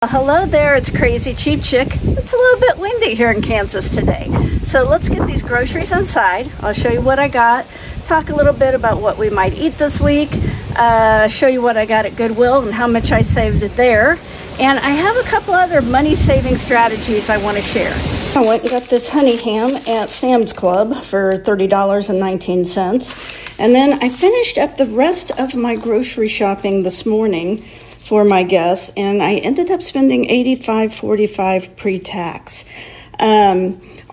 Hello there, it's Crazy Cheap Chick. It's a little bit windy here in Kansas today. So let's get these groceries inside. I'll show you what I got, talk a little bit about what we might eat this week, show you what I got at Goodwill and how much I saved there. And I have a couple other money-saving strategies I want to share. I went and got this honey ham at Sam's Club for $30.19. And then I finished up the rest of my grocery shopping this morning for my guests, and I ended up spending $85.45 pre-tax.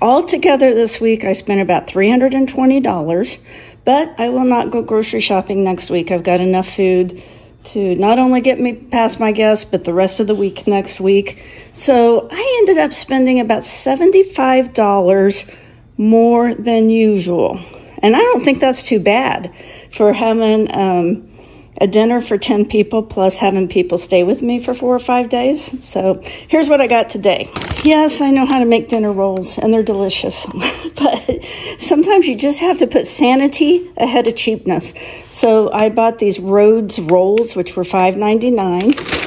Altogether this week, I spent about $320, but I will not go grocery shopping next week. I've got enough food to not only get me past my guests, but the rest of the week next week. So I ended up spending about $75 more than usual. And I don't think that's too bad for having a dinner for 10 people plus having people stay with me for 4 or 5 days. So here's what I got today. Yes, I know how to make dinner rolls and they're delicious, but sometimes you just have to put sanity ahead of cheapness. So I bought these Rhodes rolls, which were $5.99.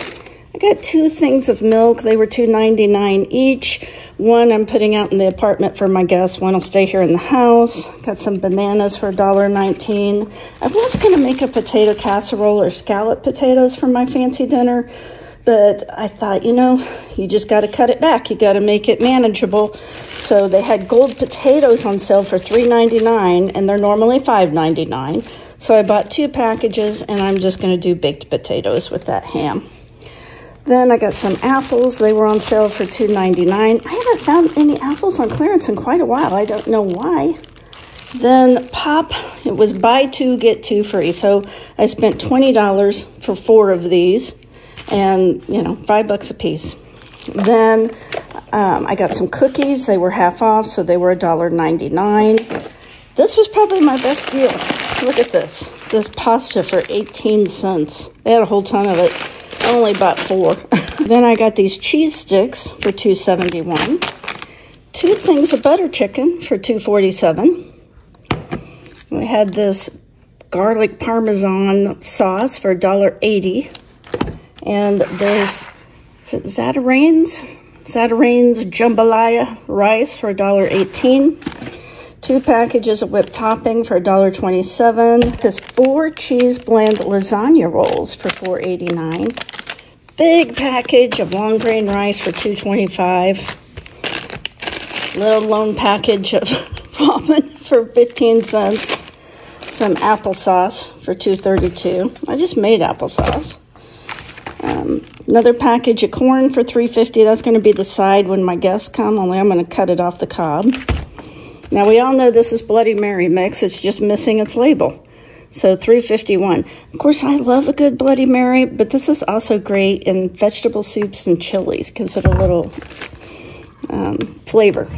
I got 2 things of milk. They were $2.99 each. One I'm putting out in the apartment for my guests. One will stay here in the house. Got some bananas for $1.19. I was going to make a potato casserole or scallop potatoes for my fancy dinner, but I thought, you just got to cut it back. You got to make it manageable. So they had gold potatoes on sale for $3.99, and they're normally $5.99. So I bought 2 packages, and I'm just going to do baked potatoes with that ham. Then I got some apples. They were on sale for $2.99. I haven't found any apples on clearance in quite a while. I don't know why. Then pop, it was buy 2, get 2 free. So I spent $20 for 4 of these and, $5 a piece. Then I got some cookies. They were half off, so they were $1.99. This was probably my best deal. Look at this. This pasta for 18 cents. They had a whole ton of it. I only bought 4. Then I got these cheese sticks for $2.71. 2 things of butter chicken for $2.47. We had this garlic parmesan sauce for $1.80. And there's Zatarain's jambalaya rice for $1.18. 2 packages of whipped topping for $1.27. This 4 cheese blend lasagna rolls for $4.89. Big package of long grain rice for $2.25. Little lone package of ramen for 15 cents. Some applesauce for $2.32. I just made applesauce. Another package of corn for $3.50. That's going to be the side when my guests come, only I'm going to cut it off the cob. Now, we all know this is Bloody Mary mix. It's just missing its label. So $3.51. Of course, I love a good Bloody Mary, but this is also great in vegetable soups and chilies. Gives it a little flavor.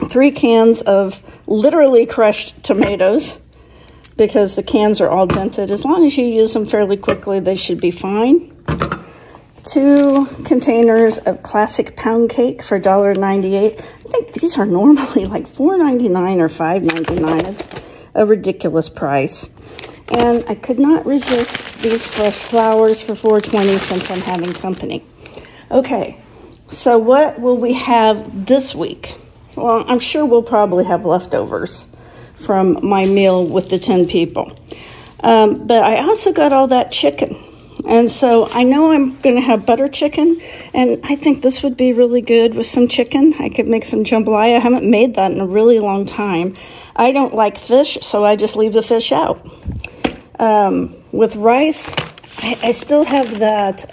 3 cans of literally crushed tomatoes because the cans are all dented. As long as you use them fairly quickly, they should be fine. 2 containers of classic pound cake for $1.98. I think these are normally like $4.99 or $5.99. It's a ridiculous price. And I could not resist these fresh flowers for $4.20 since I'm having company. Okay, so what will we have this week? Well, I'm sure we'll probably have leftovers from my meal with the 10 people. But I also got all that chicken. And so I know I'm going to have butter chicken, and I think this would be really good with some chicken. I could make some jambalaya. I haven't made that in a really long time. I don't like fish, so I just leave the fish out. With rice, I still have that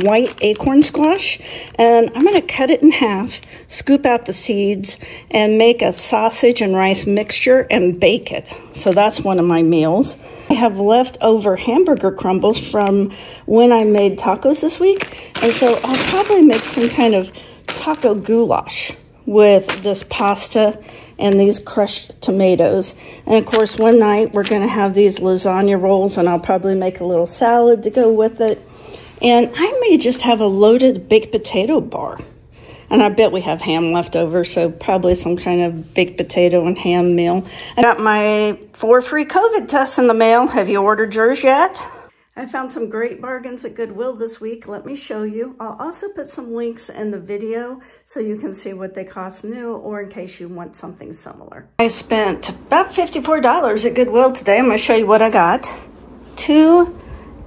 white acorn squash, and I'm going to cut it in half, scoop out the seeds, and make a sausage and rice mixture and bake it. So that's one of my meals. I have leftover hamburger crumbles from when I made tacos this week, and so I'll probably make some kind of taco goulash with this pasta and these crushed tomatoes. And of course, one night we're going to have these lasagna rolls, and I'll probably make a little salad to go with it. And I may just have a loaded baked potato bar. And I bet we have ham left over, so probably some kind of baked potato and ham meal. I got my 4 free COVID tests in the mail. Have you ordered yours yet? I found some great bargains at Goodwill this week. Let me show you. I'll also put some links in the video so you can see what they cost new or in case you want something similar. I spent about $54 at Goodwill today. I'm going to show you what I got. 2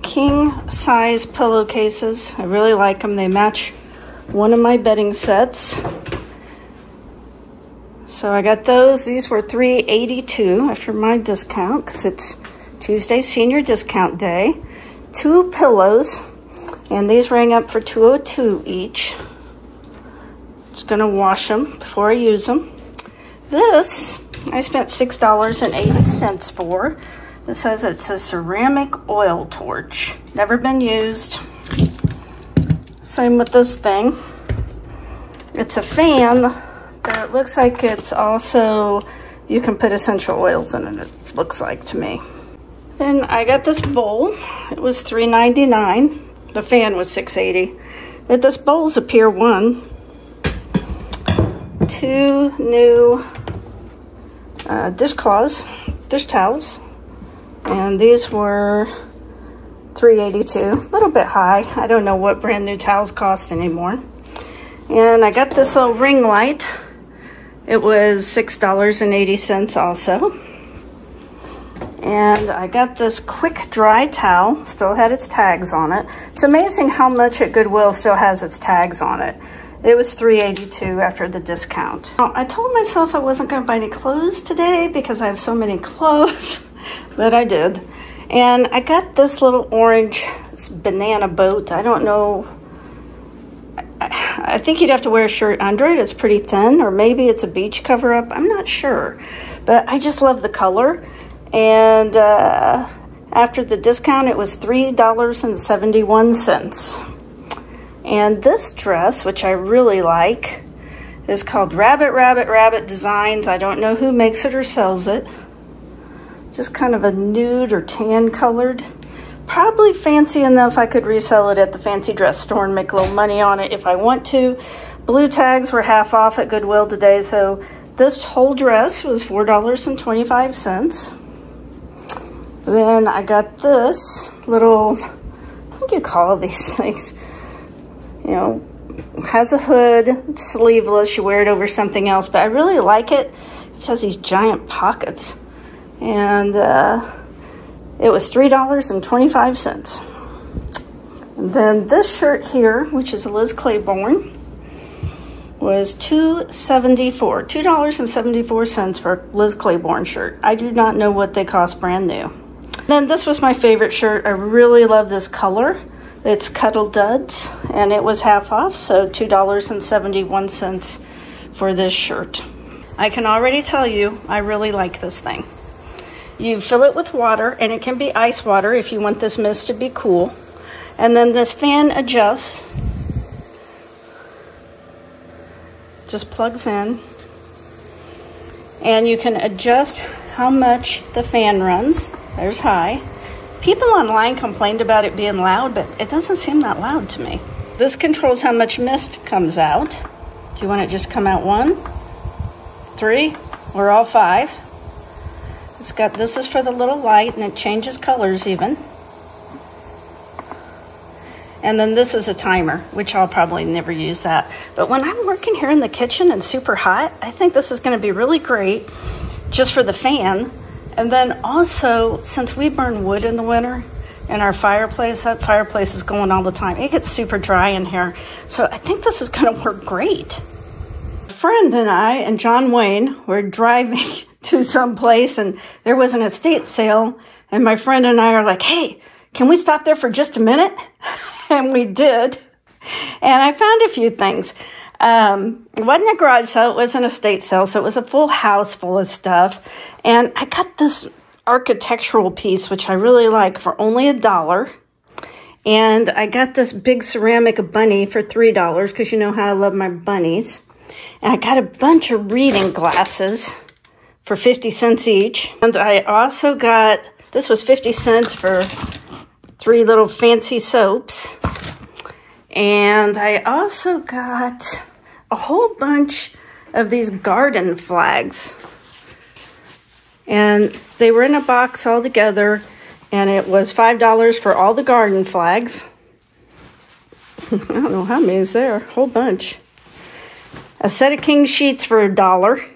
king-size pillowcases. I really like them. They match one of my bedding sets. So I got those. These were $3.82 after my discount because it's Tuesday senior discount day. 2 pillows, and these rang up for $2.02 each. Just gonna wash them before I use them. This I spent $6.80 for. This says it's a ceramic oil torch. Never been used. Same with this thing. It's a fan, but it looks like it's also, you can put essential oils in it, it looks like to me. Then I got this bowl. It was $3.99. The fan was $6.80. But this bowl's a Pier 1. 2 new dish towels. And these were $3.82. A little bit high. I don't know what brand new towels cost anymore. And I got this little ring light. It was $6.80 also. And I got this quick dry towel, still had its tags on it. It's amazing how much at Goodwill still has its tags on it. It was $3.82 after the discount. Now, I told myself I wasn't going to buy any clothes today because I have so many clothes, but I did. And I got this little orange banana boat. I don't know. I think you'd have to wear a shirt under it. It's pretty thin, or maybe it's a beach cover-up. I'm not sure, but I just love the color. And after the discount, it was $3.71. And this dress, which I really like, is called Rabbit Designs. I don't know who makes it or sells it. Just kind of a nude or tan colored. Probably fancy enough I could resell it at the fancy dress store and make a little money on it if I want to. Blue tags were half off at Goodwill today, so this whole dress was $4.25. Then I got this little, what do you call these things? You know, has a hood, it's sleeveless, you wear it over something else, but I really like it. It has these giant pockets. And it was $3.25. And then this shirt here, which is a Liz Claiborne, was $2.74 for a Liz Claiborne shirt. I do not know what they cost brand new. Then this was my favorite shirt. I really love this color. It's Cuddle Duds, and it was half off, so $2.71 for this shirt. I can already tell you, I really like this thing. You fill it with water, and it can be ice water if you want this mist to be cool. And then this fan adjusts. Just plugs in. And you can adjust how much the fan runs. There's high. People online complained about it being loud, but it doesn't seem that loud to me. This controls how much mist comes out. Do you want it just come out 1, 3, or all 5? It's got, this is for the little light, and it changes colors even. And then this is a timer, which I'll probably never use that. But when I'm working here in the kitchen and super hot, I think this is going to be really great just for the fan. And then also, since we burn wood in the winter in our fireplace, that fireplace is going all the time. It gets super dry in here. So I think this is going to work great. A friend and I and John Wayne were driving to some place, and there was an estate sale. And my friend and I are like, hey, can we stop there for just a minute? And we did. And I found a few things. It wasn't a garage sale, it was an estate sale, so it was a full house full of stuff. And I got this architectural piece, which I really like, for only $1. And I got this big ceramic bunny for $3, because you know how I love my bunnies. And I got a bunch of reading glasses for 50 cents each. And I also got, this was 50 cents for 3 little fancy soaps. And I also got a whole bunch of these garden flags. And they were in a box all together. and it was $5 for all the garden flags. I don't know how many is there, a whole bunch. A set of king sheets for $1.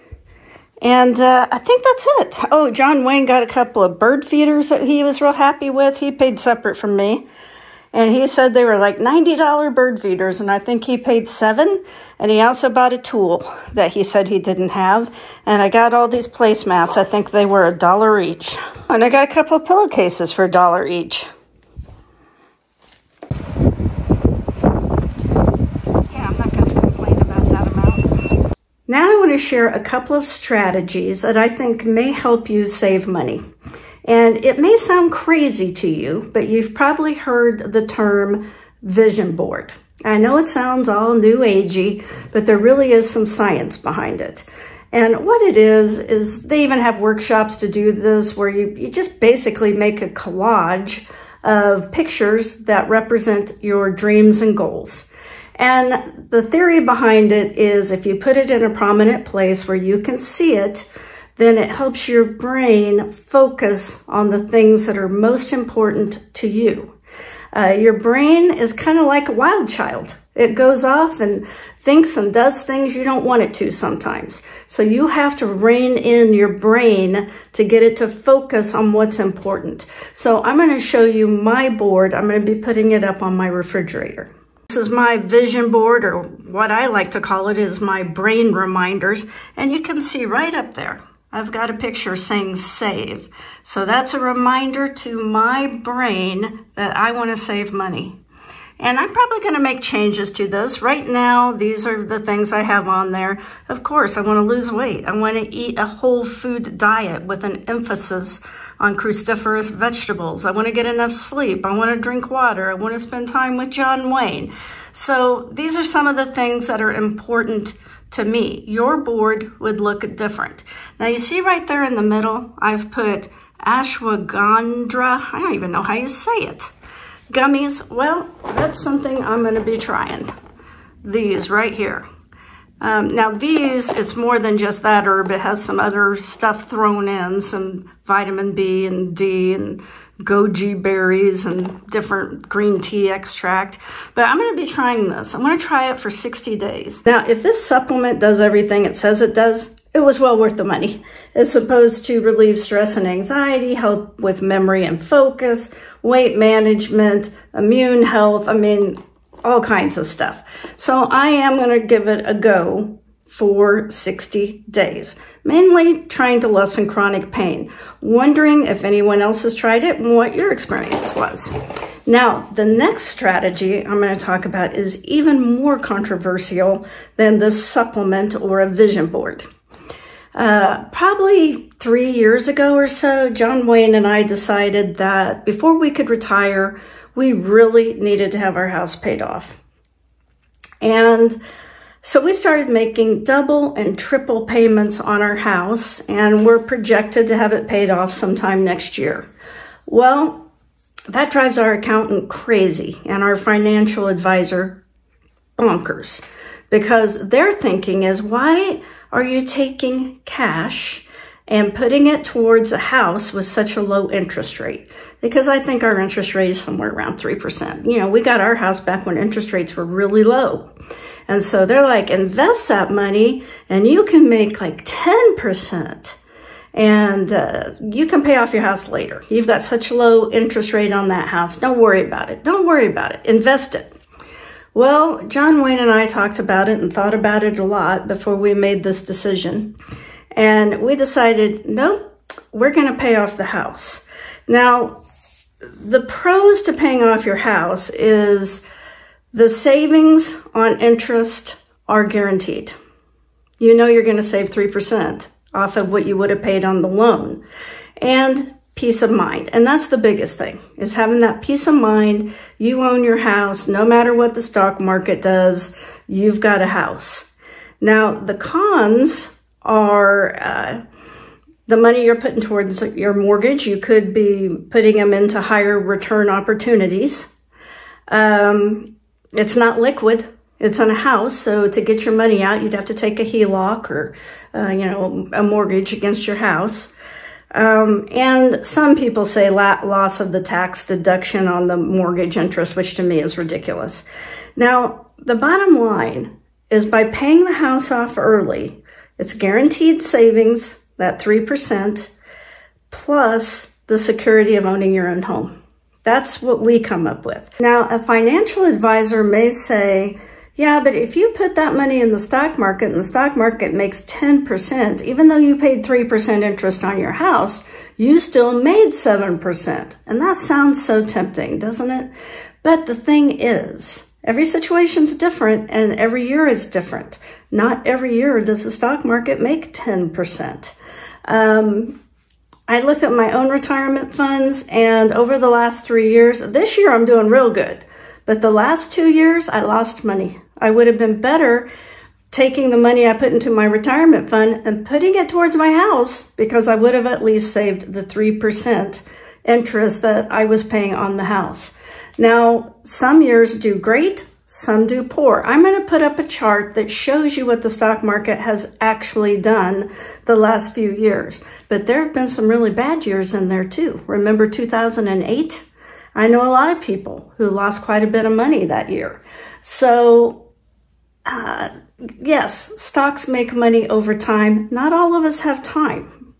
And I think that's it. Oh, John Wayne got a couple of bird feeders that he was real happy with. He paid separate from me. And he said they were like $90 bird feeders, and I think he paid $7. And he also bought a tool that he said he didn't have. And I got all these placemats. I think they were $1 each. And I got a couple of pillowcases for $1 each. Now I want to share a couple of strategies that I think may help you save money. And it may sound crazy to you, but you've probably heard the term vision board. I know it sounds all new agey, but there really is some science behind it. And what it is they even have workshops to do this where you just basically make a collage of pictures that represent your dreams and goals. And the theory behind it is if you put it in a prominent place where you can see it, then it helps your brain focus on the things that are most important to you. Your brain is kind of like a wild child. It goes off and thinks and does things you don't want it to sometimes. So you have to rein in your brain to get it to focus on what's important. So I'm going to show you my board. I'm going to be putting it up on my refrigerator. This is my vision board, or what I like to call it is my brain reminders. And you can see right up there, I've got a picture saying save. So that's a reminder to my brain that I want to save money. And I'm probably going to make changes to this. Right now, these are the things I have on there. Of course, I want to lose weight. I want to eat a whole food diet with an emphasis on cruciferous vegetables. I want to get enough sleep. I want to drink water. I want to spend time with John Wayne. So these are some of the things that are important to me. Your board would look different. Now you see right there in the middle, I've put ashwagandha. I don't even know how you say it. Gummies. Well, that's something I'm going to be trying. These right here. Now these, it's more than just that herb. It has some other stuff thrown in, some vitamin B and D and goji berries and different green tea extract. But I'm going to be trying this. I'm going to try it for 60 days. Now, if this supplement does everything it says it does, it was well worth the money. It's supposed to relieve stress and anxiety, help with memory and focus, weight management, immune health. I mean, all kinds of stuff. So I am going to give it a go for 60 days, mainly trying to lessen chronic pain, wondering if anyone else has tried it and what your experience was. Now, the next strategy I'm going to talk about is even more controversial than this supplement or a vision board. Probably 3 years ago or so, John Wayne and I decided that before we could retire, we really needed to have our house paid off. And so we started making double and triple payments on our house, and we're projected to have it paid off sometime next year. Well, that drives our accountant crazy and our financial advisor bonkers, because their thinking is, why are you taking cash and putting it towards a house with such a low interest rate? Because I think our interest rate is somewhere around 3%. You know, we got our house back when interest rates were really low. And so they're like, invest that money and you can make like 10%. And you can pay off your house later. You've got such a low interest rate on that house. Don't worry about it. Don't worry about it. Invest it. Well, John Wayne and I talked about it and thought about it a lot before we made this decision. And we decided, nope, we're going to pay off the house. Now, the pros to paying off your house is the savings on interest are guaranteed. You know you're going to save 3% off of what you would have paid on the loan. And peace of mind. And that's the biggest thing, is having that peace of mind. You own your house. No matter what the stock market does, you've got a house. Now, the cons are the money you're putting towards your mortgage. You could be putting them into higher return opportunities. It's not liquid. It's on a house. So to get your money out, you'd have to take a HELOC or, a mortgage against your house. And some people say loss of the tax deduction on the mortgage interest, which to me is ridiculous. Now, the bottom line is by paying the house off early, it's guaranteed savings, that 3%, plus the security of owning your own home. That's what we come up with. Now, a financial advisor may say, yeah, but if you put that money in the stock market and the stock market makes 10%, even though you paid 3% interest on your house, you still made 7%. And that sounds so tempting, doesn't it? But the thing is, every situation's different and every year is different. Not every year does the stock market make 10%. I looked at my own retirement funds, and over the last 3 years, this year I'm doing real good. But the last 2 years, I lost money. I would have been better taking the money I put into my retirement fund and putting it towards my house, because I would have at least saved the 3% interest that I was paying on the house. Now, some years do great, some do poor. I'm going to put up a chart that shows you what the stock market has actually done the last few years. But there have been some really bad years in there too. Remember 2008? I know a lot of people who lost quite a bit of money that year. So, yes, stocks make money over time. Not all of us have time.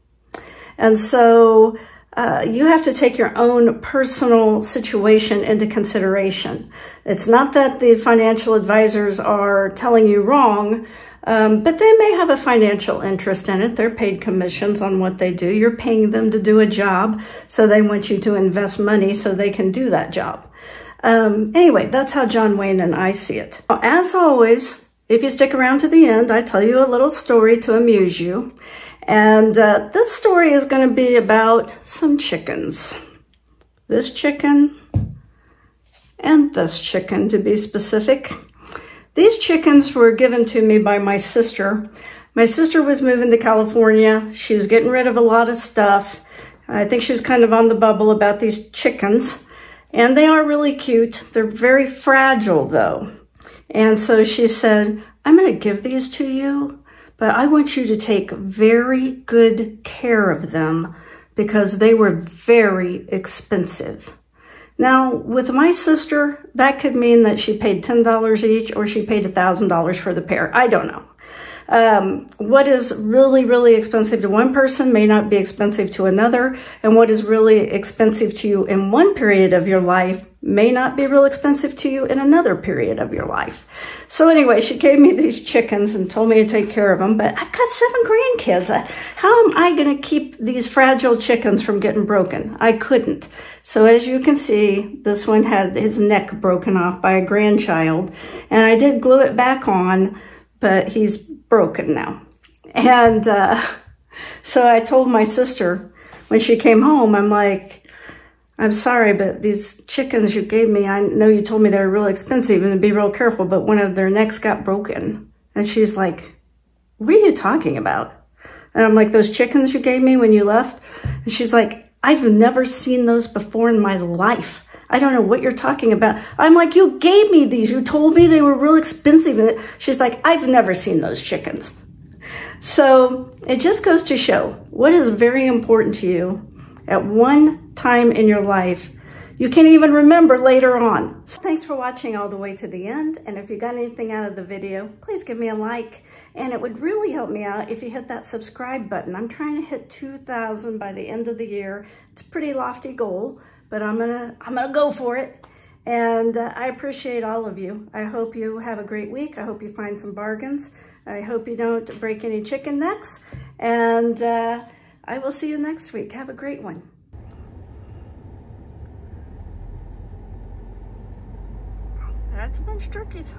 And so you have to take your own personal situation into consideration. It's not that the financial advisors are telling you wrong, but they may have a financial interest in it. They're paid commissions on what they do. You're paying them to do a job, so they want you to invest money so they can do that job. Anyway, that's how John Wayne and I see it. As always, if you stick around to the end, I tell you a little story to amuse you. And this story is going to be about some chickens. This chicken and this chicken, to be specific. These chickens were given to me by my sister. My sister was moving to California. She was getting rid of a lot of stuff. I think she was kind of on the bubble about these chickens. And they are really cute. They're very fragile, though. And so she said, I'm going to give these to you, but I want you to take very good care of them because they were very expensive. Now, with my sister, that could mean that she paid $10 each or she paid $1,000 for the pair. I don't know. What is really, really expensive to one person may not be expensive to another. And what is really expensive to you in one period of your life may not be real expensive to you in another period of your life. So anyway, she gave me these chickens and told me to take care of them. But I've got 7 grandkids. How am I going to keep these fragile chickens from getting broken? I couldn't. So as you can see, this one had his neck broken off by a grandchild. And I did glue it back on, but he's broken now. And so I told my sister when she came home, I'm like, I'm sorry, but these chickens you gave me, I know you told me they were real expensive and to be real careful, but one of their necks got broken. And she's like, what are you talking about? And I'm like, those chickens you gave me when you left? And she's like, I've never seen those before in my life. I don't know what you're talking about. I'm like, you gave me these. You told me they were real expensive. She's like, I've never seen those chickens. So it just goes to show what is very important to you at one time in your life. You can't even remember later on. So thanks for watching all the way to the end. And if you got anything out of the video, please give me a like. And it would really help me out if you hit that subscribe button. I'm trying to hit 2,000 by the end of the year. It's a pretty lofty goal, but I'm gonna go for it. And I appreciate all of you. I hope you have a great week. I hope you find some bargains. I hope you don't break any chicken necks. And I will see you next week. Have a great one. That's a bunch of turkeys.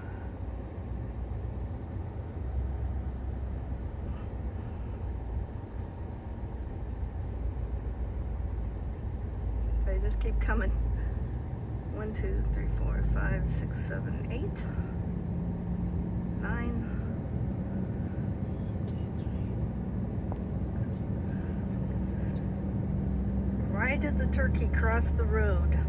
They just keep coming. 1, 2, 3, 4, 5, 6, 7, 8, 9. Why did the turkey cross the road?